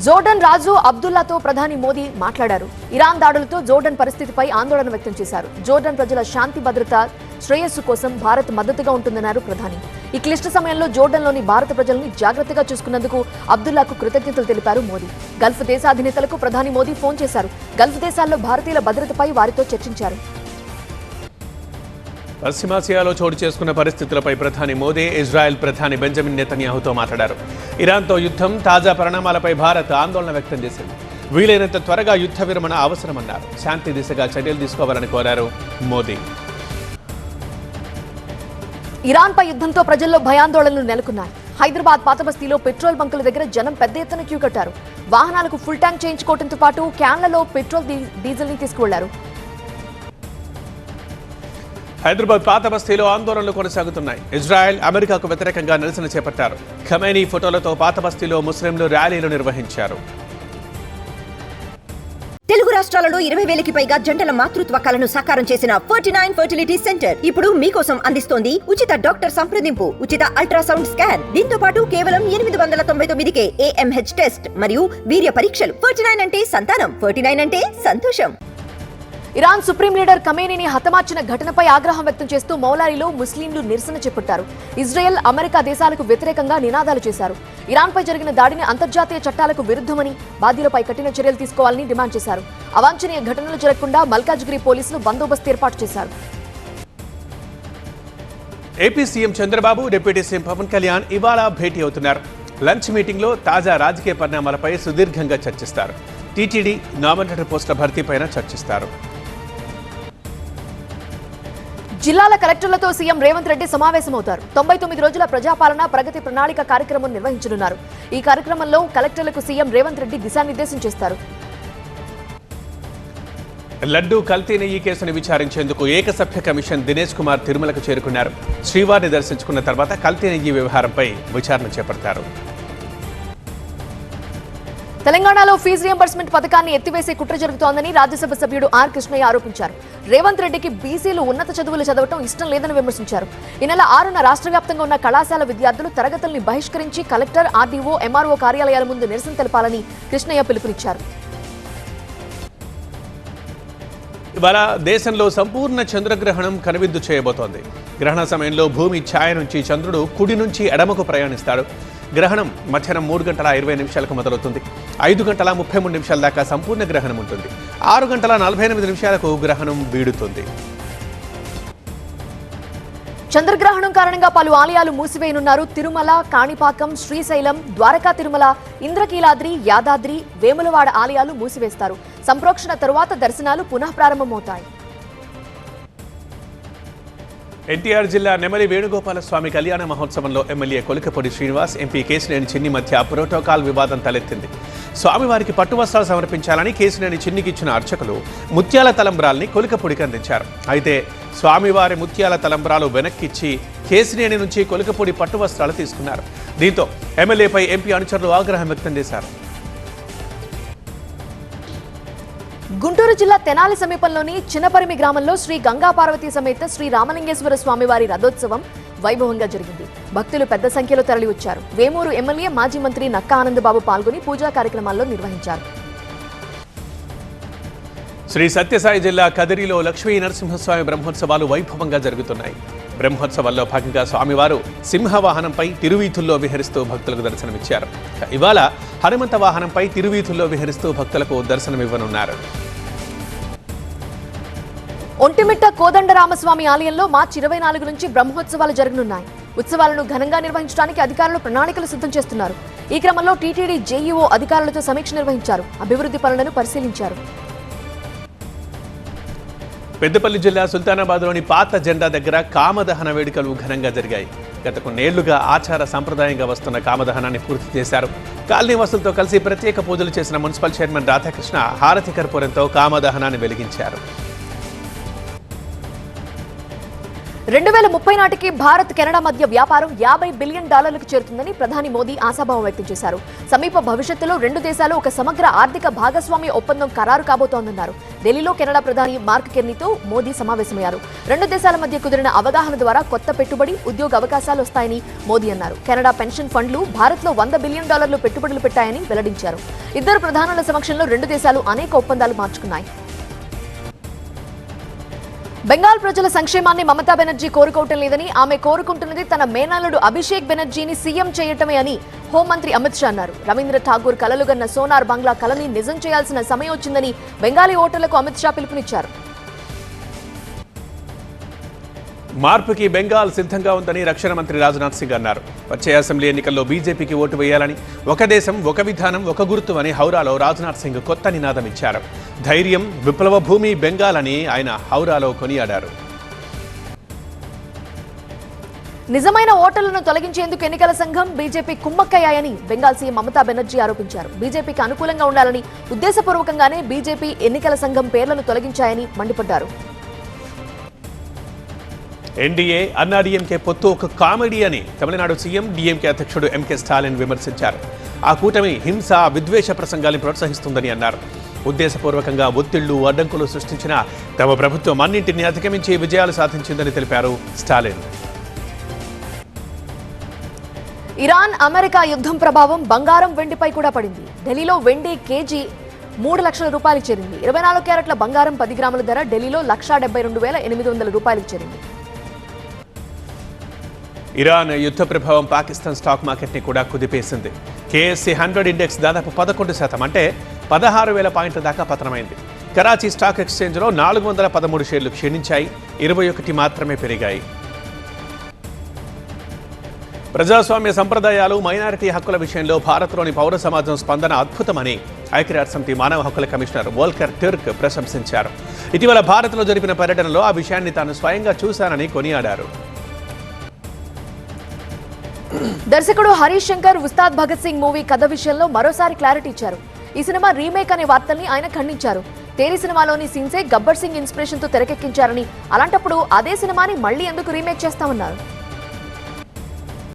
Jordan రాజు అబ్దుల్లాతో ప్రధాని మోదీ మాట్లాడారు. Iran దాడులతో జోర్డన్ పరిస్థితిపై ఆందోళన వ్యక్తం చేశారు. జోర్డన్ ప్రజల శాంతి భద్రత శ్రేయస్సు కోసం భారత్ మద్దతుగా ఉంటుందన్నారు ప్రధాని. ఈ క్లిష్ట సమయంలో జోర్డన్లోని భారత ప్రజల్ని జాగ్రత్తగా చూసుకున్నందుకు అబ్దుల్లాకు కృతజ్ఞతలు తెలిపారు మోదీ. గల్ఫ్ దేశాధినేతలకు ప్రధాని మోదీ ఫోన్ చేశారు. గల్ఫ్ దేశాల్లో భారతీయుల భద్రతపై వారితో చర్చించారు. పశ్చిమాసియాలో చోటు చేసుకున్న పరిస్థితులపై ప్రధాని మోదీ ఇజ్రాయెల్ ప్రధాని బెంజమిన్ నెతన్యాహుతో మాట్లాడారు. ఇరాన్తో యుద్ధం, తాజా పరిణామాలపై భారత్ ఆందోళన వ్యక్తం చేసింది. వీలైనంత త్వరగా యుద్ధ విరమణ అవసరమన్నారు. శాంతి దిశగా చర్యలు తీసుకోవాలని కోరారు మోదీ. ఇరాన్పై యుద్ధంతో ప్రజల్లో భయాందోళనలు నెలకొన్నాయి. హైదరాబాద్ పాతబస్తీలో పెట్రోల్ బంకుల దగ్గర జనం పెద్ద ఎత్తున క్యూ కట్టారు. వాహనాలకు ఫుల్ ట్యాంక్ చేయించుకోవడంతో పాటు క్యాన్లలో పెట్రోల్, డీజిల్ ని తీసుకువెళ్లారు. హైదరాబాద్ పాత బస్తీలో ఆందోళనలు కొనసాగుతున్నాయి. ఇజ్రాయెల్, అమెరికాకు వ్యతిరేకంగా నిరసన చేపట్టారు. ఖమేనీ ఫోటోలతో పాత బస్తీలో ముస్లింలు ర్యాలీలు నిర్వహించారు. తెలుగు రాష్ట్రాలలో 20,000కి పైగా జంటల మాతృత్వ కలను సాకారం చేసిన 49 ఫర్టిలిటీ సెంటర్ ఇప్పుడు మీకోసం అందిస్తోంది ఉచిత డాక్టర్ సంప్రదింపు, ఉచిత అల్ట్రాసౌండ్ స్కాన్. దీంతో పాటు కేవలం 899కే AMH టెస్ట్ మరియు వీర్య పరీక్షలు. 49 అంటే సంతానం, 49 అంటే సంతోషం. ఇరాన్ సుప్రీం లీడర్ ఖమేనీని హతమార్చిన ఘటనపై ఆగ్రహం వ్యక్తం చేస్తూ మౌలాలీలో ముస్లింలు నిరసన చేపట్టారు. ఇజ్రాయెల్, అమెరికా దేశాలకు వ్యతిరేకంగా నినాదాలు చేశారు. ఇరాన్పై జరిగిన దాడిని అంతర్జాతీయ చట్టాలకు విరుద్ధమని, బాధ్యులపై కఠిన చర్యలు తీసుకోవాలని డిమాండ్ చేశారు. అవాంఛనీయ ఘటనలు జరగకుండా మల్కాజ్గిరి పోలీసులు బందోబస్తు ఏర్పాటు చేశారు. AP CM Chandrababu, deputy CM Pawan Kalyan ఇవాళ భేటీ అవుతున్నారు. లంచ్ మీటింగ్లో తాజా రాజకీయ పరిణామాలపై సుదీర్ఘంగా చర్చిస్తారు. టీటీడీ నామినేటెడ్ పోస్టుల భర్తీపైన చర్చిస్తారు. జిల్లాల కలెక్టర్లతో సీఎం రేవంత్ రెడ్డి సమావేశమవుతారు. 99 రోజుల ప్రజాపాలన ప్రగతి ప్రణాళిక కార్యక్రమం నిర్వహించనున్నారు. ఈ కార్యక్రమంలో కలెక్టర్లకు సీఎం రేవంత్ రెడ్డి దిశానిర్దేశం చేస్తారు. లడ్డూ కల్తీ నెయ్యి కేసును విచారించేందుకు ఏకసభ్య కమిషన్ దినేష్ కుమార్ తిరుమలకు చేరుకున్నారు. శ్రీవారిని దర్శించుకున్న తర్వాత కల్తీ నెయ్యి వ్యవహారంపై విచారణ చేపడతారు. తెలంగాణలో ఫీజు రియంబర్స్మెంట్ పథకాన్ని ఎత్తివేసే కుట్ర జరుగుతోందని రాజ్యసభ సభ్యుడు ఆర్ కృష్ణయ్య ఆరోపించారు. రేవంత్ రెడ్డికి బీసీలు ఉన్నత చదువులు చదవటం ఇష్టం లేదని విమర్శించారు. ఈ నెల 6న రాష్ట్ర వ్యాప్తంగా ఉన్న కళాశాల విద్యార్థులు తరగతుల్ని బహిష్కరించి కలెక్టర్, ఆర్డీఓ, ఎంఆర్ఓ కార్యాలయాల ముందు నిరసన తెలపాలని కృష్ణయ్య పిలుపునిచ్చారు. ఇవాళ దేశంలో సంపూర్ణ చంద్రగ్రహణం కనువిందు చేయబోతోంది. గ్రహణ సమయంలో భూమి ఛాయ నుంచి చంద్రుడు కుడి నుంచి ఎడమకు ప్రయాణిస్తాడు. గ్రహణం మధ్యాహ్నం 3:20 మొదలవుతుంది. 5:33 దాకా సంపూర్ణ గ్రహణం ఉంటుంది. 6:48 గ్రహణం వీడుతుంది. చంద్రగ్రహణం కారణంగా పలు ఆలయాలు మూసివేయనున్నారు. తిరుమల, కాణిపాకం, శ్రీశైలం, ద్వారకా తిరుమల, ఇంద్రకీలాద్రి, యాదాద్రి, వేములవాడ ఆలయాలు మూసివేస్తారు. సంప్రోక్షణ తరువాత దర్శనాలు పునః ప్రారంభమవుతాయి. ఎన్టీఆర్ జిల్లా నెమలి వేణుగోపాల స్వామి కళ్యాణ మహోత్సవంలో ఎమ్మెల్యే కొలికపూడి శ్రీనివాస్, ఎంపీ కేశినేని చిన్ని మధ్య ప్రోటోకాల్ వివాదం తలెత్తింది. స్వామివారికి పట్టు వస్త్రాలు సమర్పించాలని కేశినేని చిన్నికిచ్చిన అర్చకులు ముత్యాల తలంబ్రాల్ని కొలికపూడికి అందించారు. అయితే స్వామివారి ముత్యాల తలంబ్రాలు వెనక్కిచ్చి కేశినేని నుంచి కొలికపూడి పట్టు వస్త్రాలు తీసుకున్నారు. దీంతో ఎమ్మెల్యేపై ఎంపీ అనుచరులు ఆగ్రహం వ్యక్తం చేశారు. గుంటూరు జిల్లా తెనాలి సమీపంలోని చిన్నపరిమి గ్రామంలో శ్రీ గంగా పార్వతీ సమేత శ్రీ రామలింగేశ్వర స్వామివారి రథోత్సవం వైభవంగా జరిగింది. భక్తులు పెద్ద సంఖ్యలో తరలి వచ్చారు. వేమూరు ఎమ్మెల్యే, మాజీ మంత్రి నక్కా ఆనందబాబు పాల్గొని పూజా కార్యక్రమాల్లో నిర్వహించారు. శ్రీ సత్యసాయి జిల్లా కదిరిలో లక్ష్మీ నరసింహస్వామి బ్రహ్మోత్సవాలు వైభవంగా జరుగుతున్నాయి. బ్రహ్మోత్సవాల్లో భాగంగా స్వామివారు సింహవాహనంపై తిరువీధుల్లో విహరిస్తూ భక్తులకు దర్శనమిచ్చారు. ఇవాళ హనుమంత వాహనంపై తిరువీధుల్లో విహరిస్తూ భక్తులకు దర్శనమివ్వనున్నారు. ఒంటిమిట్ట కోదండరామస్వామి ఆలయంలో మార్చి 24 నుంచి బ్రహ్మోత్సవాలు జరగనున్నాయి. ఉత్సవాలను ఘనంగా నిర్వహించడానికి అధికారులు ప్రణాళికలు సిద్ధం చేస్తున్నారు. ఈ క్రమంలో టీటీడీ జేఈఓ అధికారులతో సమీక్ష నిర్వహించారు. అభివృద్ధి పనులను పరిశీలించారు. పెద్దపల్లి జిల్లా సుల్తానాబాద్లోని పాత జెండా దగ్గర కామదహన వేడుకలు ఘనంగా జరిగాయి. గత కొన్నేళ్లుగా ఆచార సంప్రదాయంగా వస్తున్న కామదహనాన్ని పూర్తి చేశారు. కాలనీ వాసులతో కలిసి ప్రత్యేక పూజలు చేసిన మున్సిపల్ చైర్మన్ రాధాకృష్ణ హారతి కర్పూరంతో కామదహనాన్ని వెలిగించారు. 2030 నాటికి భారత్ కెనడా మధ్య వ్యాపారం $50 బిలియన్ చేరుతుందని ప్రధాని మోదీ ఆశాభావం వ్యక్తం చేశారు. సమీప భవిష్యత్తులో రెండు దేశాలు ఒక సమగ్ర ఆర్థిక భాగస్వామ్య ఒప్పందం ఖరారు కాబోతోందన్నారు. ఢిల్లీలో కెనడా ప్రధాని మార్క్ కెర్నీతో మోదీ సమావేశమయ్యారు. రెండు దేశాల మధ్య కుదిరిన అవగాహన ద్వారా కొత్త పెట్టుబడి, ఉద్యోగ అవకాశాలు వస్తాయని మోదీ అన్నారు. కెనడా పెన్షన్ ఫండ్లు భారత్లో $100 బిలియన్ పెట్టుబడులు పెట్టాయని వెల్లడించారు. ఇద్దరు ప్రధానుల సమక్షంలో రెండు దేశాలు అనేక ఒప్పందాలు మార్చుకున్నాయి. బెంగాల్ ప్రజల సంక్షేమాన్ని మమతా బెనర్జీ కోరుకోవటం లేదని, ఆమె కోరుకుంటున్నది తన మేనల్లుడు అభిషేక్ బెనర్జీని సీఎం చేయటమే అని హోంమంత్రి అమిత్ షా అన్నారు. రవీంద్ర ఠాగూర్ కలలుగన్న సోనార్ బంగ్లా కలని నిజం చేయాల్సిన సమయం వచ్చిందని బెంగాలీ ఓటర్లకు అమిత్ షా పిలుపునిచ్చారు. మార్పుకి బెంగాల్ సిద్ధంగా ఉందని రక్షణ మంత్రి రాజ్నాథ్ సింగ్ అన్నారు. వచ్చే అసెంబ్లీ ఎన్నికల్లో బీజేపీకి ఓటు వేయాలని, ఒక దేశం ఒక విధానం ఒక గుర్తు అని హౌరాలో రాజ్నాథ్ సింగ్ కొత్త నినాదం ఇచ్చారు. ధైర్యం, విప్లవ భూమి బెంగాల్ అని ఆయన హౌరాలో కొనియాడారు. నిజమైన ఓటర్లను తొలగించేందుకు ఎన్నికల సంఘం, బీజేపీ కుమ్మక్కయ్యాయని బెంగాల్ సీఎం మమతా బెనర్జీ ఆరోపించారు. బీజేపీకి అనుకూలంగా ఉండాలని ఉద్దేశపూర్వకంగానే బీజేపీ ఎన్నికల సంఘం పేర్లను తొలగించాయని మండిపడ్డారు. ఎన్డీఏ అన్నాడీఎంకే పొత్తు ఒక కామెడీ అని తమిళనాడు సీఎం డీఎంకే అధ్యక్షుడు ఎంకే స్టాలిన్ విమర్శించారు. ఆ కూటమి హింస, విద్వేష ప్రసంగాన్ని ప్రోత్సహిస్తుందని అన్నారు. ఉద్దేశపూర్వకంగా ఒత్తిళ్లు, అడ్డంకులు సృష్టించిన తమ ప్రభుత్వం అన్నింటినీ అధిగమించి విజయాలు సాధించిందని తెలిపారు స్టాలిన్. ఇరాన్ అమెరికా యుద్ధం ప్రభావం బంగారం, వెండిపై కూడా పడింది. ఢిల్లీలో వెండి కేజీ $3 లక్షలకు చేరింది. 24 క్యారెట్ల బంగారం 10 గ్రాముల ధర ఢిల్లీలో $172,800 చేరింది. ఇరాన్ యుద్ధ ప్రభావం పాకిస్తాన్ స్టాక్ మార్కెట్ని కూడా కుదిపేసింది. కేఎస్సీ 100 ఇండెక్స్ దాదాపు 11% అంటే 16,000 పాయింట్ల దాకా పతనమైంది. కరాచీ స్టాక్ ఎక్స్చేంజ్లో 413 షేర్లు క్షీణించాయి, 21 మాత్రమే పెరిగాయి. ప్రజాస్వామ్య సంప్రదాయాలు, మైనారిటీ హక్కుల విషయంలో భారత్లోని పౌర సమాజం స్పందన అద్భుతమని ఐక్యరాజ్యసమితి మానవ హక్కుల కమిషనర్ వోల్కర్ టిర్క్ ప్రశంసించారు. ఇటీవల భారత్లో జరిపిన పర్యటనలో ఆ విషయాన్ని తాను స్వయంగా చూశానని కొనియాడారు. దర్శకుడు హరీష్ శంకర్ ఉస్తాద్ భగత్ సింగ్ మూవీ కథ విషయంలో మరోసారి క్లారిటీ ఇచ్చారు. ఈ సినిమా రీమేక్ అనే వార్తల్ని ఆయన ఖండించారు. తేరీ సినిమాలోని సీన్సే గబ్బర్ సింగ్ ఇన్స్పిరేషన్ తో తెరకెక్కించారని, అలాంటప్పుడు అదే సినిమాని మళ్లీ ఎందుకు రీమేక్ చేస్తామన్నారు.